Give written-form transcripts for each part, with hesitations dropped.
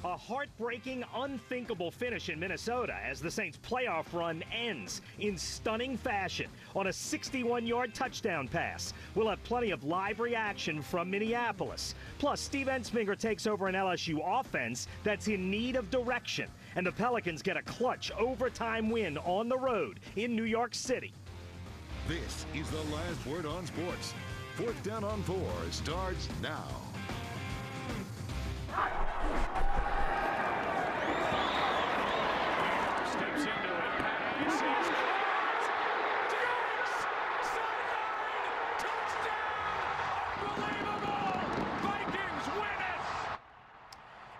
A heartbreaking, unthinkable finish in Minnesota as the Saints' playoff run ends in stunning fashion on a 61-yard touchdown pass. We'll have plenty of live reaction from Minneapolis. Plus, Steve Ensminger takes over an LSU offense that's in need of direction. And the Pelicans get a clutch overtime win on the road in New York City. This is the last word on sports. 4th Down on 4 starts now. Steps into it. Pass is caught. Diggs! Sideline! Touchdown! Unbelievable! Vikings win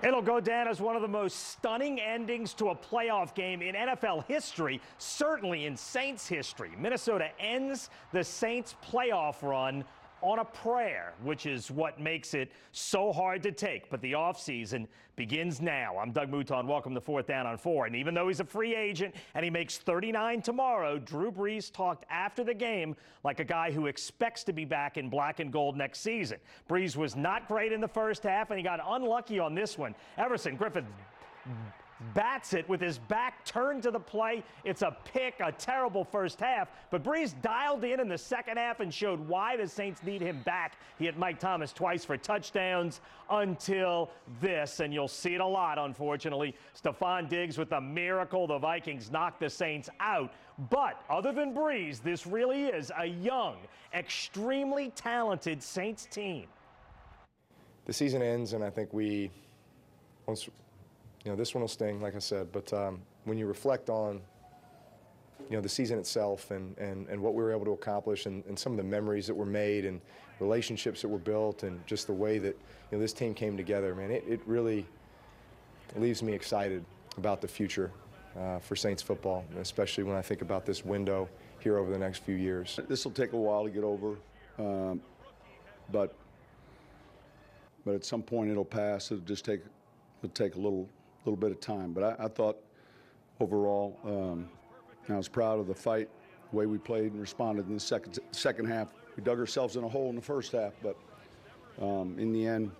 it! It'll go down as one of the most stunning endings to a playoff game in NFL history, certainly in Saints history. Minnesota ends the Saints' playoff run on a prayer, which is what makes it so hard to take. But the offseason begins now. I'm Doug Mouton. Welcome to 4th Down on 4. And even though he's a free agent and he makes $39 tomorrow, Drew Brees talked after the game like a guy who expects to be back in black and gold next season. Brees was not great in the first half, and he got unlucky on this one. Everson Griffith bats it with his back turned to the play. It's a pick, a terrible first half. But Brees dialed in the second half and showed why the Saints need him back. He hit Mike Thomas twice for touchdowns until this, and you'll see it a lot, unfortunately. Stephon Diggs with a miracle. The Vikings knocked the Saints out. But other than Brees, this really is a young, extremely talented Saints team. The season ends, and I think this one will sting, like I said, but when you reflect on, the season itself and what we were able to accomplish and some of the memories that were made and relationships that were built and just the way that, this team came together, man, it really leaves me excited about the future for Saints football, especially when I think about this window here over the next few years. This will take a while to get over, but at some point it'll pass. It'll take a little bit of time, but I thought overall I was proud of the fight, the way we played and responded in the second half. We dug ourselves in a hole in the first half, but in the end,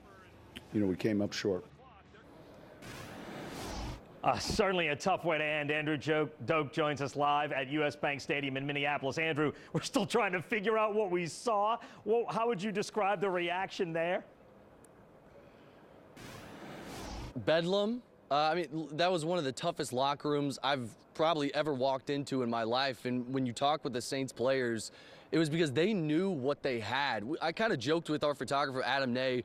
we came up short. Certainly a tough way to end. Andrew Doak joins us live at US Bank Stadium in Minneapolis. Andrew, we're still trying to figure out what we saw. How would you describe the reaction there? Bedlam. That was one of the toughest locker rooms I've probably ever walked into in my life. And when you talk with the Saints players, it was because they knew what they had. I kind of joked with our photographer, Adam Ney.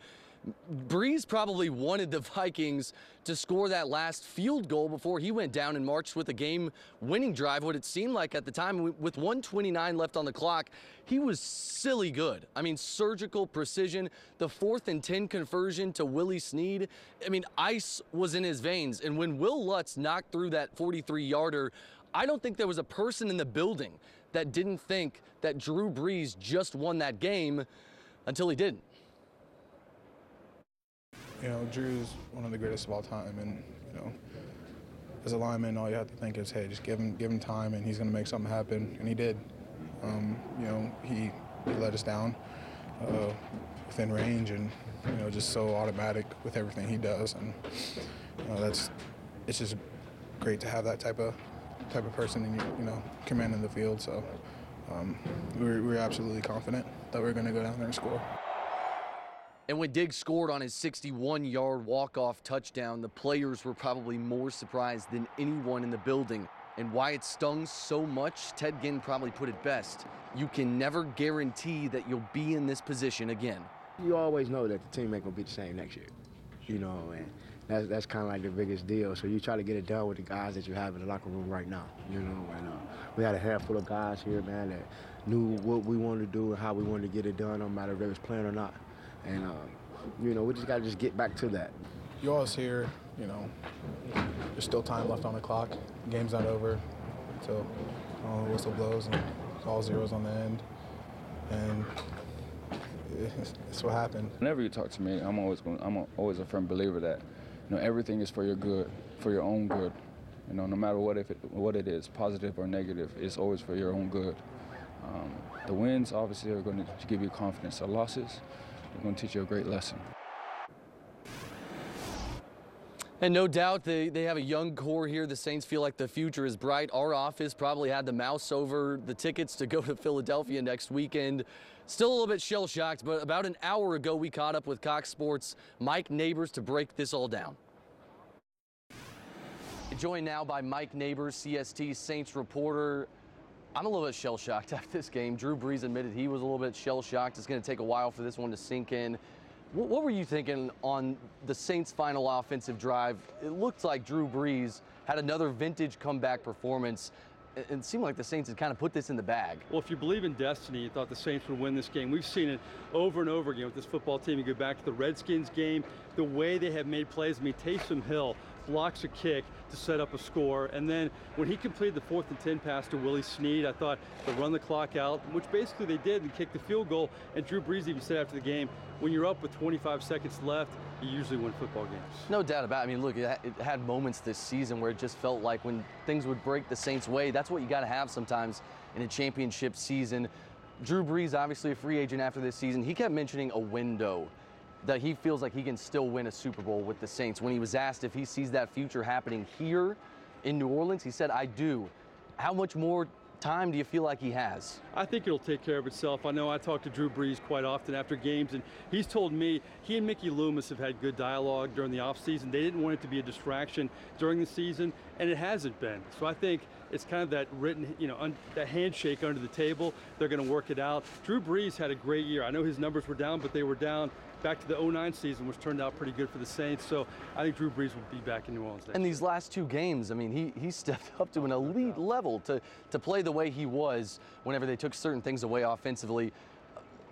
Brees probably wanted the Vikings to score that last field goal before he went down and marched with a game-winning drive, what it seemed like at the time. With 1:29 left on the clock, he was silly good. Surgical precision. The 4th and 10 conversion to Willie Snead. Ice was in his veins. And when Will Lutz knocked through that 43-yarder, I don't think there was a person in the building that didn't think that Drew Brees just won that game until he didn't. Drew's one of the greatest of all time, and as a lineman, all you have to think is, hey, just give him time, and he's going to make something happen, and he did. He let us down within range, and just so automatic with everything he does, and it's just great to have that type of person in commanding the field. So we're absolutely confident that we're going to go down there and score. And when Diggs scored on his 61-yard walk-off touchdown, the players were probably more surprised than anyone in the building. And why it stung so much, Ted Ginn probably put it best. You can never guarantee that you'll be in this position again. You always know that the team ain't going to be the same next year, and that's kind of like the biggest deal. So you try to get it done with the guys that you have in the locker room right now, and we had a handful of guys here, man, that knew what we wanted to do and how we wanted to get it done, no matter if they was playing or not. And, we just got to get back to that. You always hear, there's still time left on the clock. The game's not over until the whistle blows and it's all zeros on the end. And it's what happened. Whenever you talk to me, I'm always a firm believer that, everything is for your good, for your own good. No matter what it is, positive or negative, it's always for your own good. The wins, obviously, are going to give you confidence. The losses, they're going to teach you a great lesson. And no doubt they have a young core here. The Saints feel like the future is bright. Our office probably had the mouse over the tickets to go to Philadelphia next weekend. Still a little bit shell-shocked, but about an hour ago we caught up with Cox Sports' Mike Neighbors to break this all down. Joined now by Mike Neighbors, CST Saints reporter. I'm a little bit shell-shocked after this game. Drew Brees admitted he was a little bit shell-shocked. It's going to take a while for this one to sink in. What were you thinking on the Saints' final offensive drive? It looked like Drew Brees had another vintage comeback performance. It seemed like the Saints had kind of put this in the bag. Well, if you believe in destiny, you thought the Saints would win this game. We've seen it over and over again with this football team. You go back to the Redskins game, the way they have made plays. I mean, Taysom Hill blocks a kick to set up a score, and then when he completed the 4th and 10 pass to Willie Snead, I thought to run the clock out, which basically they did, and kicked the field goal. And Drew Brees even said after the game, when you're up with 25 seconds left, you usually win football games. No doubt about it. I mean, look, it had moments this season where it just felt like when things would break the Saints' way, that's what you got to have sometimes in a championship season. Drew Brees, obviously a free agent after this season, he kept mentioning a window that he feels like he can still win a Super Bowl with the Saints. When he was asked if he sees that future happening here in New Orleans, he said, I do. How much more time do you feel like he has? I think it'll take care of itself. I know I talk to Drew Brees quite often after games, and he's told me he and Mickey Loomis have had good dialogue during the offseason. They didn't want it to be a distraction during the season, and it hasn't been. So I think it's kind of that written, that handshake under the table. They're going to work it out. Drew Brees had a great year. I know his numbers were down, but they were down back to the 09 season, which turned out pretty good for the Saints. So I think Drew Brees will be back in New Orleans next And these last two games, I mean, he stepped up to an elite level to play the way he was whenever they took certain things away offensively.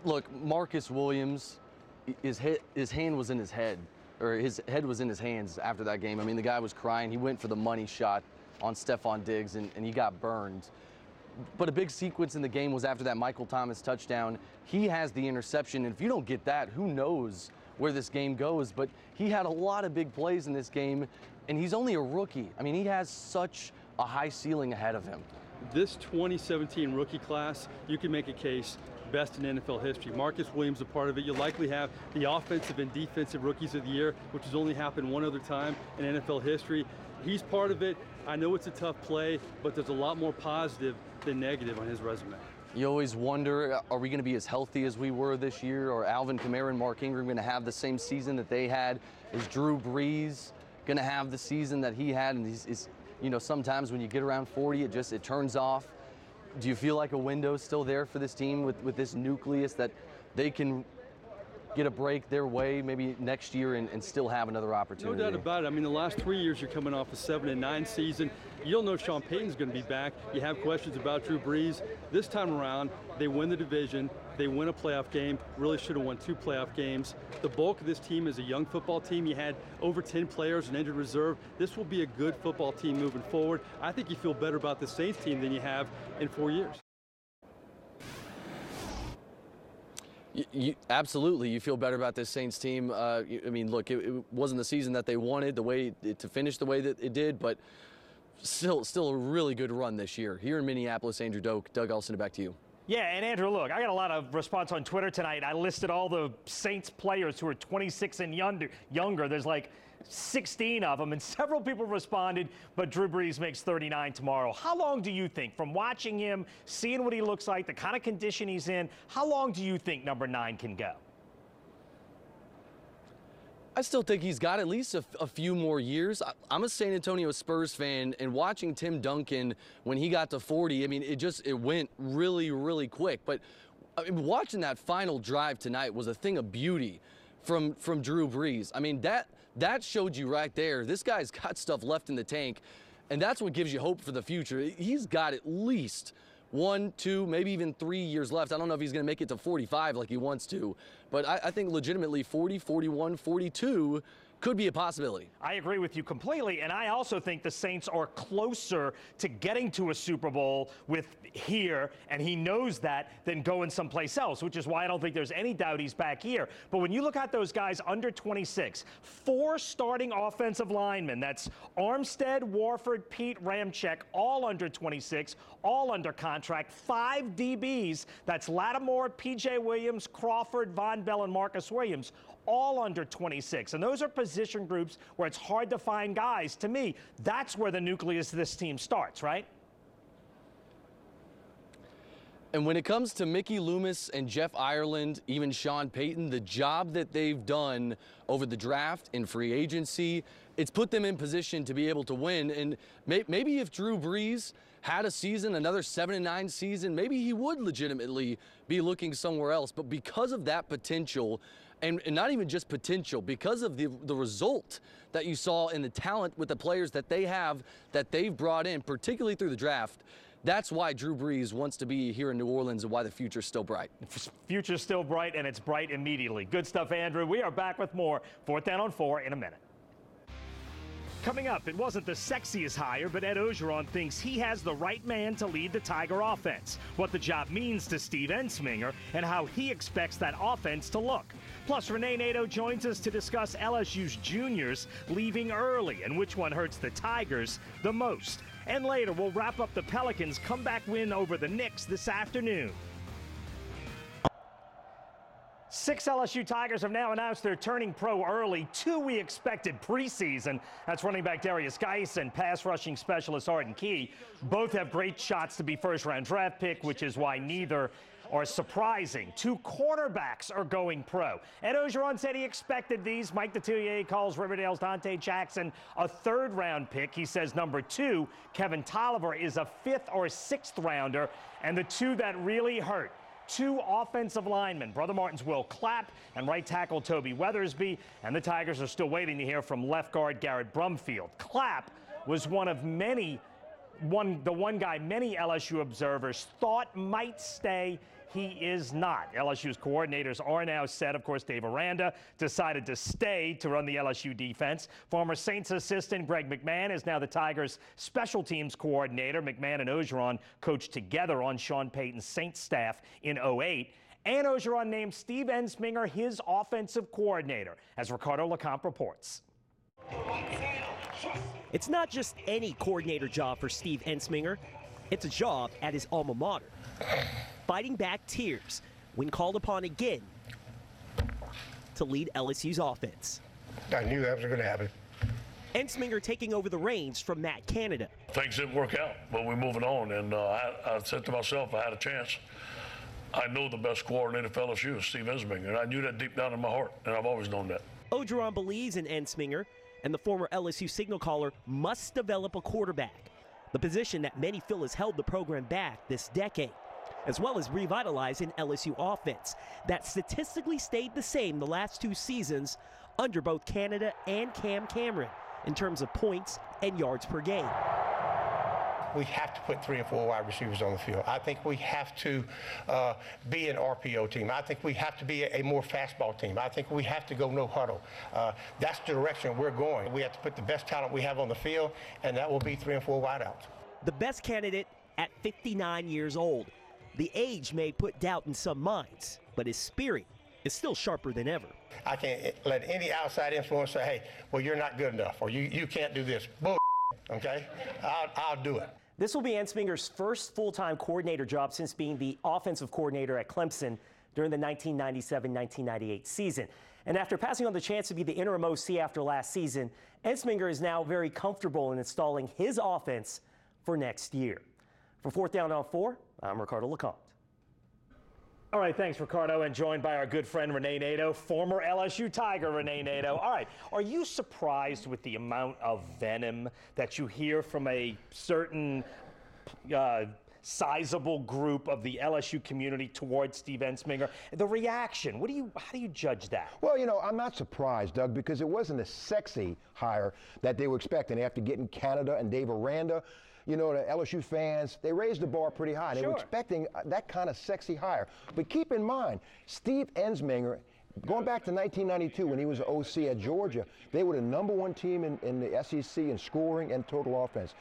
Look, Marcus Williams, his hand was in his head, or his head was in his hands after that game. I mean, the guy was crying. He went for the money shot on Stephon Diggs, and he got burned. But a big sequence in the game was after that Michael Thomas touchdown. He has the interception, and if you don't get that, who knows where this game goes. But he had a lot of big plays in this game, and he's only a rookie. I mean, he has such a high ceiling ahead of him. This 2017 rookie class, you can make a case best in NFL history. Marcus Williams a part of it. You'll likely have the offensive and defensive rookies of the year, which has only happened one other time in NFL history. He's part of it. I know it's a tough play, but there's a lot more positive than negative on his resume. You always wonder, are we going to be as healthy as we were this year? Or Alvin Kamara and Mark Ingram going to have the same season that they had? Is Drew Brees going to have the season that he had? And sometimes when you get around 40, it turns off. Do you feel like a window's still there for this team with this nucleus that they can get a break their way maybe next year and still have another opportunity? No doubt about it. I mean, the last 3 years you're coming off a 7-9 season. You don't know if Sean Payton's going to be back. You have questions about Drew Brees. This time around, they win the division. They win a playoff game. Really should have won 2 playoff games. The bulk of this team is a young football team. You had over 10 players in injured reserve. This will be a good football team moving forward. I think you feel better about the Saints team than you have in 4 years. Absolutely, you feel better about this Saints team. I mean, look, it wasn't the season that they wanted, to finish the way that it did, but still a really good run this year. Here in Minneapolis, Andrew Doak, Doug, I'll send it back to you. Yeah, and Andrew, look, I got a lot of response on Twitter tonight. I listed all the Saints players who are 26 and younger. There's like 16 of them, and several people responded, but Drew Brees makes 39 tomorrow. How long do you think, from watching him, seeing what he looks like, the kind of condition he's in, how long do you think number 9 can go? I still think he's got at least a few more years. I'm a San Antonio Spurs fan, and watching Tim Duncan when he got to 40, I mean, it went really, really quick. But I mean, watching that final drive tonight was a thing of beauty from Drew Brees. I mean, that showed you right there, this guy's got stuff left in the tank, and that's what gives you hope for the future. He's got at least 1, 2, maybe even 3 years left. I don't know if he's going to make it to 45 like he wants to, but I think legitimately 40, 41, 42 could be a possibility. I agree with you completely, and I also think the Saints are closer to getting to a Super Bowl with here, and he knows that, than going someplace else, which is why I don't think there's any doubt he's back here. But when you look at those guys under 26, 4 starting offensive linemen, that's Armstead, Warford, Pete, Ramczyk, all under 26, all under contract, 5 DBs, that's Lattimore, P.J. Williams, Crawford, Von Bell, and Marcus Williams, all under 26. And those are position groups where it's hard to find guys. To me, that's where the nucleus of this team starts, right? And when it comes to Mickey Loomis and Jeff Ireland, even Sean Payton, the job that they've done over the draft and free agency, it's put them in position to be able to win. And maybe if Drew Brees had a season, another 7-9 season, maybe he would legitimately be looking somewhere else. But because of that potential, and not even just potential, because of the result that you saw in the talent with the players that they have, that they've brought in, particularly through the draft, that's why Drew Brees wants to be here in New Orleans and why the future's still bright. Future's still bright, and it's bright immediately. Good stuff, Andrew. We are back with more 4th Down on 4 in a minute. Coming up, it wasn't the sexiest hire, but Ed Orgeron thinks he has the right man to lead the Tiger offense, what the job means to Steve Ensminger, and how he expects that offense to look. Plus, Renee Nato joins us to discuss LSU's juniors leaving early and which one hurts the Tigers the most. And later, we'll wrap up the Pelicans' comeback win over the Knicks this afternoon. 6 LSU Tigers have now announced they're turning pro early. 2 we expected preseason. That's running back Darius Geis and pass rushing specialist Arden Key. Both have great shots to be first-round draft pick, which is why neither are surprising. 2 cornerbacks are going pro. Ed Orgeron said he expected these. Mike Detillier calls Riverdale's Dante Jackson a 3rd-round pick. He says number 2, Kevin Tolliver, is a 5th or 6th rounder. And the 2 that really hurt, 2 offensive linemen, Brother Martin's Will Clapp and right tackle Toby Weathersby. And the Tigers are still waiting to hear from left guard Garrett Brumfield. Clapp was the one guy many LSU observers thought might stay. He is not. LSU's coordinators are now set. Of course, Dave Aranda decided to stay to run the LSU defense. Former Saints assistant Greg McMahon is now the Tigers' special teams coordinator. McMahon and Orgeron coached together on Sean Payton's Saints staff in 2008. And Orgeron named Steve Ensminger his offensive coordinator, as Ricardo LeCompte reports. It's not just any coordinator job for Steve Ensminger. It's a job at his alma mater. Fighting back tears when called upon again to lead LSU's offense. I knew that was going to happen. Ensminger taking over the reins from Matt Canada. Things didn't work out, but we're moving on. And I said to myself, I had a chance. I know the best coordinator for LSU is Steve Ensminger, and I knew that deep down in my heart, and I've always known that. Orgeron believes in Ensminger, and the former LSU signal caller must develop a quarterback, the position that many feel has held the program back this decade, as well as revitalize an LSU offense that statistically stayed the same the last 2 seasons under both Canada and Cam Cameron in terms of points and yards per game. We have to put 3 and 4 wide receivers on the field. I think we have to be an RPO team. I think we have to be a more fastball team. I think we have to go no huddle. That's the direction we're going. We have to put the best talent we have on the field, and that will be 3 and 4 wideouts. The best candidate at 59 years old. The age may put doubt in some minds, but his spirit is still sharper than ever. I can't let any outside influence say, hey, well, you're not good enough, or you can't do this. Bull, okay? I'll do it. This will be Ensminger's first full-time coordinator job since being the offensive coordinator at Clemson during the 1997-1998 season. And after passing on the chance to be the interim OC after last season, Ensminger is now very comfortable in installing his offense for next year. For 4th Down on 4, I'm Ricardo LeCompte. All right, thanks, Ricardo, and joined by our good friend Renee Nato, former LSU Tiger Renee Nato. All right, are you surprised with the amount of venom that you hear from a certain sizable group of the LSU community towards Steve Ensminger? The reaction, how do you judge that? Well, you know, I'm not surprised, Doug, because it wasn't a sexy hire that they were expecting after getting Canada and Dave Aranda. You know, the LSU fans, they raised the bar pretty high. They were expecting that kind of sexy hire. But keep in mind, Steve Ensminger, going back to 1992 when he was OC at Georgia, they were the #1 team in the SEC in scoring and total offense.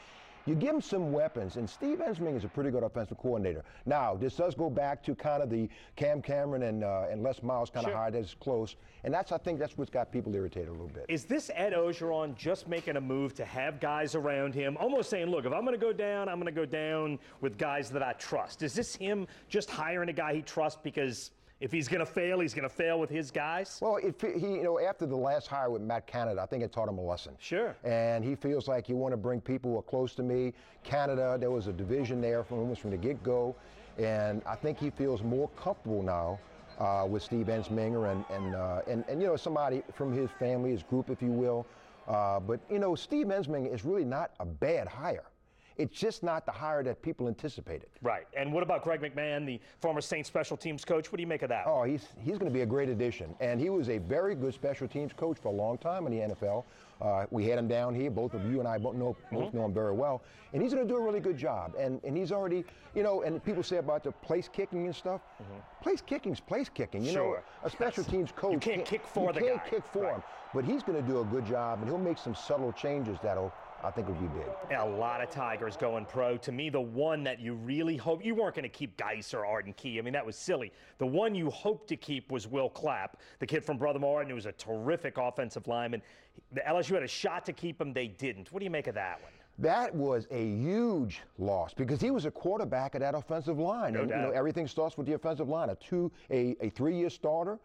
You give him some weapons, and Steve Ensminger is a pretty good offensive coordinator. Now, this does go back to kind of the Cam Cameron and Les Miles kind of hire that's close, and I think that's what's got people irritated a little bit. Is this Ed Orgeron just making a move to have guys around him, almost saying, look, if I'm going to go down, I'm going to go down with guys that I trust? Is this him just hiring a guy he trusts because If he's going to fail, he's going to fail with his guys? Well, after the last hire with Matt Canada, I think it taught him a lesson. Sure. And he feels like you want to bring people who are close to me. Canada, there was a division there from the get-go. And I think he feels more comfortable now with Steve Ensminger and somebody from his family, his group, if you will. But Steve Ensminger is really not a bad hire. It's just not the hire that people anticipated. Right. And what about Greg McMahon, the former Saints special teams coach? What do you make of that? Oh, he's going to be a great addition. And he was a very good special teams coach for a long time in the NFL. We had him down here. Both of you and I both know him very well. And he's going to do a really good job. And he's already, and people say about the place kicking and stuff. Place kicking's place kicking. Sure. A special teams coach. You can't kick for the guy. You can't kick for him. But he's going to do a good job, and he'll make some subtle changes that'll, I think, would be big. A lot of Tigers going pro. To me, the one that you really hope, you weren't going to keep Geis or Arden Key. I mean, that was silly. The one you hoped to keep was Will Clapp, the kid from Brother Martin, who was a terrific offensive lineman. The LSU had a shot to keep him. They didn't. What do you make of that one? That was a huge loss because he was a quarterback of that offensive line. No doubt. Everything starts with the offensive line. A 3-year starter,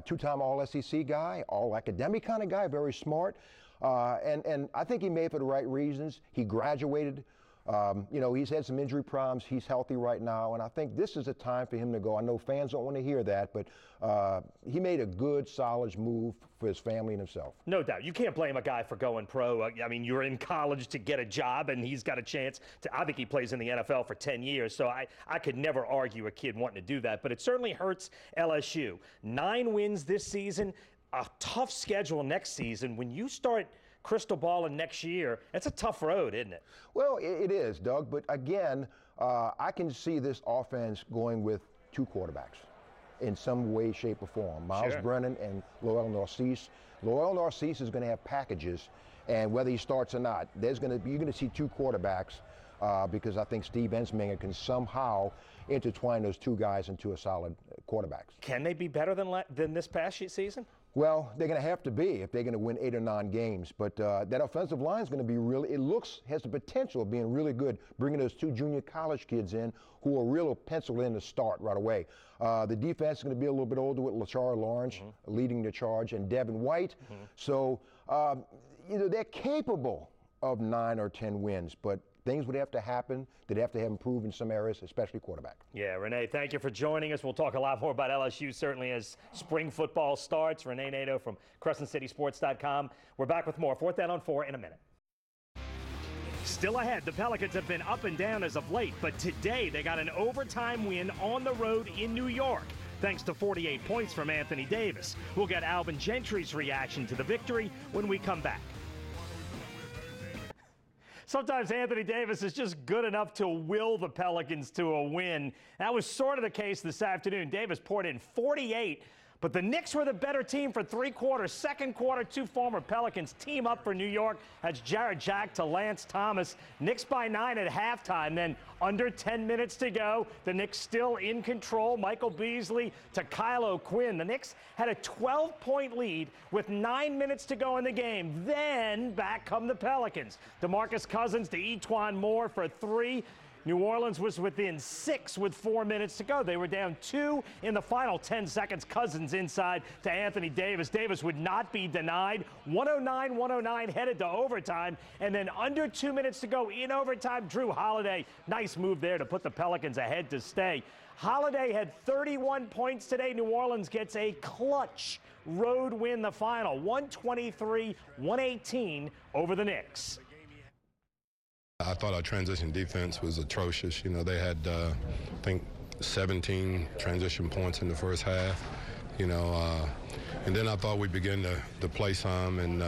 two-time All-SEC guy, all-academic kind of guy, very smart. And I think he made it for the right reasons. He graduated. He's had some injury problems. He's healthy right now, and I think this is a time for him to go. I know fans don't want to hear that, but he made a good, solid move for his family and himself. No doubt. You can't blame a guy for going pro. I mean, you're in college to get a job, and he's got a chance to – I think he plays in the NFL for 10 years, so I could never argue a kid wanting to do that. But it certainly hurts LSU. 9 wins this season, a tough schedule next season. When you start – crystal ball in next year, it's a tough road, isn't it? Well, it is, Doug. But again, I can see this offense going with 2 quarterbacks in some way, shape, or form. Miles Brennan and Lowell Narcisse. Lowell Narcisse is going to have packages, and whether he starts or not, you're going to see 2 quarterbacks because I think Steve Ensminger can somehow intertwine those 2 guys into a solid quarterbacks. Can they be better than this past season? Well, they're going to have to be if they're going to win 8 or 9 games. But that offensive line is going to be has the potential of being really good, bringing those 2 junior college kids in who are real penciled in to start right away. The defense is going to be a little bit older with Lachar Lawrence leading the charge and Devin White. So, they're capable of 9 or 10 wins, but things would have to happen. They'd have to have improved in some areas, especially quarterback. Yeah, Renee, thank you for joining us. We'll talk a lot more about LSU, certainly as spring football starts. Renee Nato from CrescentCitySports.com. We're back with more 4th Down on 4 in a minute. Still ahead, the Pelicans have been up and down as of late, but today they got an overtime win on the road in New York, thanks to 48 points from Anthony Davis. We'll get Alvin Gentry's reaction to the victory when we come back. Sometimes Anthony Davis is just good enough to will the Pelicans to a win. That was sort of the case this afternoon. Davis poured in 48, but the Knicks were the better team for 3 quarters. Second quarter, 2 former Pelicans team up for New York. That's Jared Jack to Lance Thomas. Knicks by 9 at halftime. Then under 10 minutes to go, the Knicks still in control. Michael Beasley to Kylo Quinn. The Knicks had a 12-point lead with 9 minutes to go in the game. Then back come the Pelicans. DeMarcus Cousins to E'Twaun Moore for 3. New Orleans was within 6 with 4 minutes to go. They were down 2 in the final 10 seconds. Cousins inside to Anthony Davis. Davis would not be denied. 109-109 headed to overtime. And then under 2 minutes to go in overtime, Drew Holiday. Nice move there to put the Pelicans ahead to stay. Holiday had 31 points today. New Orleans gets a clutch road win the final. 123-118 over the Knicks. I thought our transition defense was atrocious. They had, I think, 17 transition points in the first half. And then I thought we began to play some and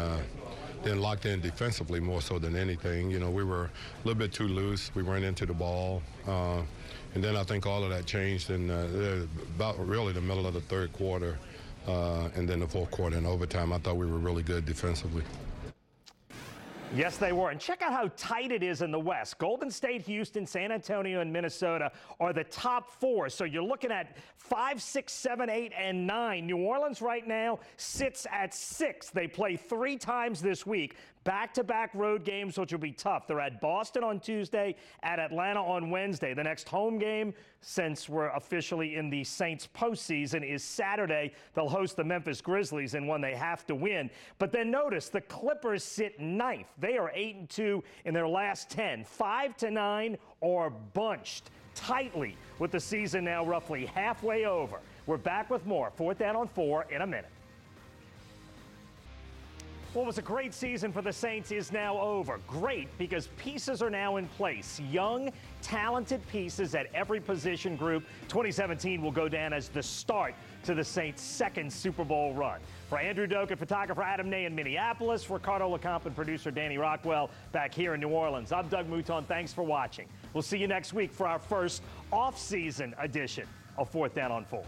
then locked in defensively more so than anything. We were a little bit too loose. We ran into the ball. And then I think all of that changed in about really the middle of the 3rd quarter and then the 4th quarter in overtime. I thought we were really good defensively. Yes, they were. And check out how tight it is in the West. Golden State, Houston, San Antonio, and Minnesota are the top 4. So you're looking at 5, 6, 7, 8, and 9. New Orleans right now sits at 6. They play 3 times this week. Back-to-back road games, which will be tough. They're at Boston on Tuesday, at Atlanta on Wednesday. The next home game, since we're officially in the Saints postseason, is Saturday. They'll host the Memphis Grizzlies in one they have to win. But then notice the Clippers sit 9th. They are 8-2 in their last 10. 5-9 are bunched tightly with the season now roughly halfway over. We're back with more 4th Down on 4 in a minute. What was a great season for the Saints is now over. Great because pieces are now in place. Young, talented pieces at every position group. 2017 will go down as the start to the Saints' 2nd Super Bowl run. For Andrew Doak and photographer Adam Ney in Minneapolis, Ricardo LeComp and producer Danny Rockwell back here in New Orleans, I'm Doug Mouton. Thanks for watching. We'll see you next week for our first off-season edition of 4th Down on 4.